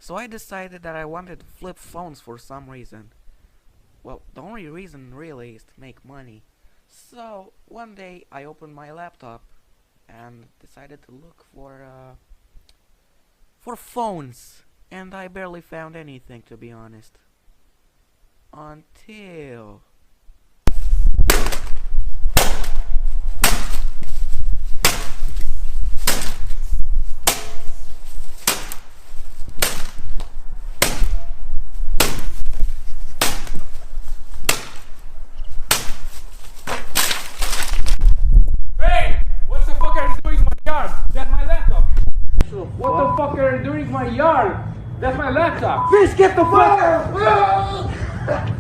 So I decided that I wanted to flip phones for some reason. Well, the only reason really is to make money. So one day I opened my laptop and decided to look for phones, and I barely found anything, to be honest. Until Hey! What the fuck are you doing in my yard? That's my laptop. What the fuck are you doing in my yard? That's my laptop. Fish, get the fuck out!